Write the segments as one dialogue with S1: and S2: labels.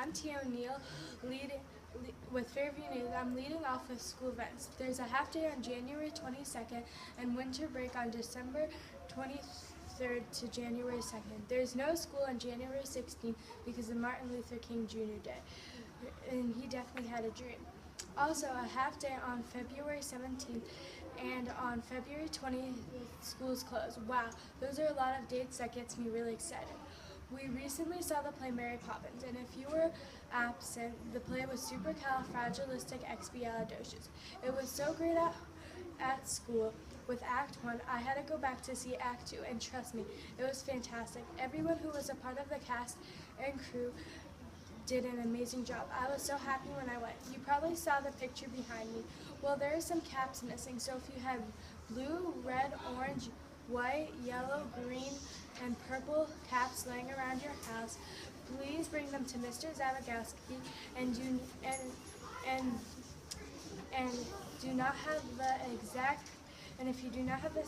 S1: I'm Tia O'Neill with Fairview News. I'm leading off with school events. There's a half day on January 22nd and winter break on December 23rd to January 2nd. There's no school on January 16th because of Martin Luther King Jr. Day, and he definitely had a dream. Also, a half day on February 17th and on February 20th, schools closed. Wow, those are a lot of dates that gets me really excited. We recently saw the play Mary Poppins, and if you were absent, the play was Supercalifragilisticexpialidocious. It was so great at school. With Act 1, I had to go back to see Act 2, and trust me, it was fantastic. Everyone who was a part of the cast and crew did an amazing job. I was so happy when I went. You probably saw the picture behind me. Well, there are some caps missing, so if you have blue, red, orange, white, yellow, green, and purple caps laying around your house, please bring them to Mr. Zabagowski and do not have the exact. And if you do not have the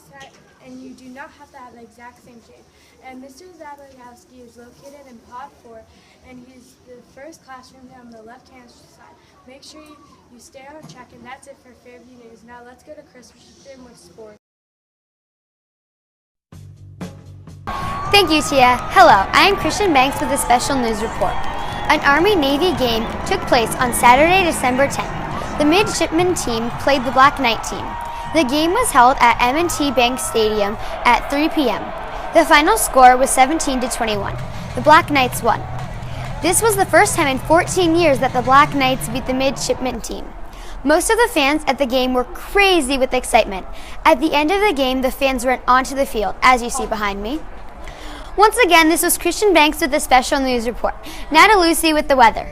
S1: exact same shape. And Mr. Zabagowski is located in Pod 4, and he's the first classroom on the left-hand side. Make sure you stay on track, and that's it for Fairview News. Now let's go to Christian with sports.
S2: Thank you, Tia. Hello, I am Christian Banks with a special news report. An Army-Navy game took place on Saturday, December 10th. The midshipman team played the Black Knight team. The game was held at M&T Bank Stadium at 3 p.m. The final score was 17-21. The Black Knights won. This was the first time in 14 years that the Black Knights beat the midshipman team. Most of the fans at the game were crazy with excitement. At the end of the game, the fans went onto the field, as you see behind me. Once again, this was Christian Banks with a special news report. Now to Lucy with the weather.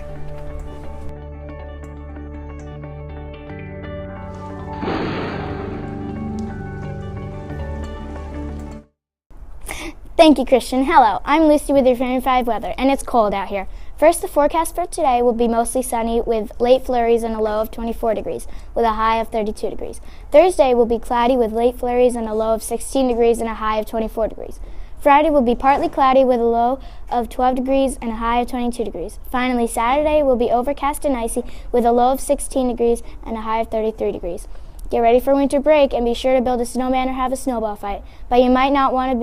S3: Thank you, Christian. Hello, I'm Lucy with your Family 5 weather, and it's cold out here. First, the forecast for today will be mostly sunny with late flurries and a low of 24 degrees, with a high of 32 degrees. Thursday will be cloudy with late flurries and a low of 16 degrees and a high of 24 degrees. Friday will be partly cloudy with a low of 12 degrees and a high of 22 degrees. Finally, Saturday will be overcast and icy with a low of 16 degrees and a high of 33 degrees. Get ready for winter break and be sure to build a snowman or have a snowball fight, but you might not want to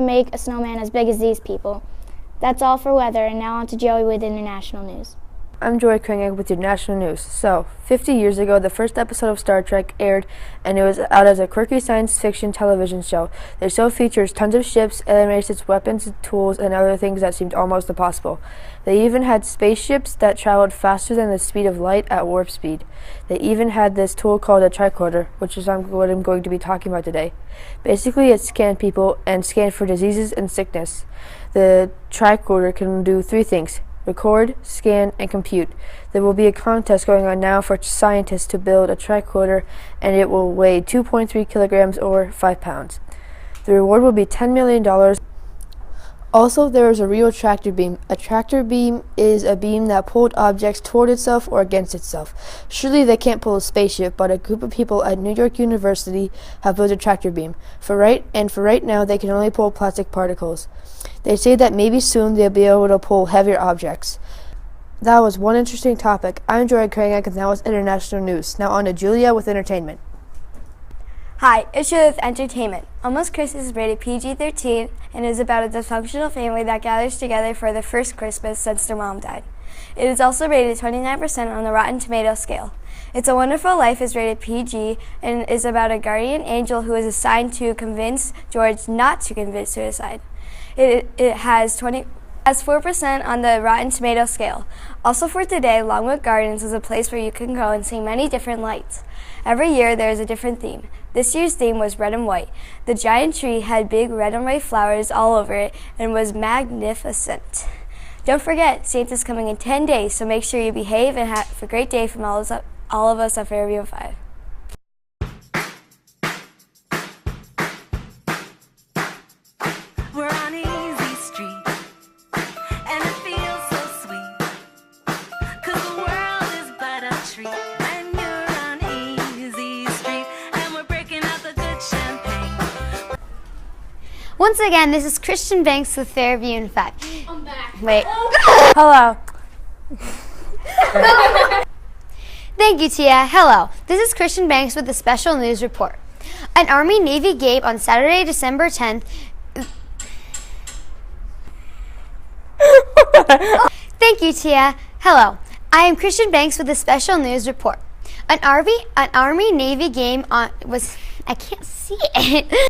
S3: make a snowman as big as these people. That's all for weather, and now on to Joey with international news.
S4: I'm Joy Kringeg with your national news. So, 50 years ago, the first episode of Star Trek aired, and it was out as a quirky science fiction television show. The show features tons of ships, animated weapons, tools, and other things that seemed almost impossible. They even had spaceships that traveled faster than the speed of light at warp speed. They even had this tool called a tricorder, which is what I'm going to be talking about today. Basically, it scanned people and scanned for diseases and sickness. The tricorder can do three things: record, scan, and compute. There will be a contest going on now for scientists to build a tricorder, and it will weigh 2.3 kilograms or 5 pounds. The reward will be $10 million. Also, there is a real tractor beam. A tractor beam is a beam that pulled objects toward itself or against itself. Surely they can't pull a spaceship, but a group of people at New York University have built a tractor beam. For right now, they can only pull plastic particles. They say that maybe soon they'll be able to pull heavier objects. That was one interesting topic. I'm Jordan Kringeg, and that was international news. Now on to Julia with entertainment.
S5: Hi, it's Julia with entertainment. Almost Christmas is rated PG-13 and is about a dysfunctional family that gathers together for their first Christmas since their mom died. It is also rated 29% on the Rotten Tomatoes scale. It's a Wonderful Life is rated PG and is about a guardian angel who is assigned to convince George not to commit suicide. It has 4% on the Rotten Tomatoes scale. Also for today, Longwood Gardens is a place where you can go and see many different lights. Every year there is a different theme. This year's theme was red and white. The giant tree had big red and white flowers all over it and was magnificent. Don't forget, Santa's coming in 10 days, so make sure you behave and have a great day from all of us at Fairview 5.
S6: We're on Easy Street, and it feels so sweet, 'cause the world is but a treat when you're on Easy Street, and we're breaking out the good champagne.
S2: Once again, this is Christian Banks with Fairview in 5.
S1: I'm back.
S2: Wait.
S4: Hello.
S2: Thank you, Tia. Hello. This is Christian Banks with a special news report. An Army-Navy game on Saturday, December 10th. Thank you, Tia. Hello. I am Christian Banks with a special news report. An Army-Navy game I can't see it.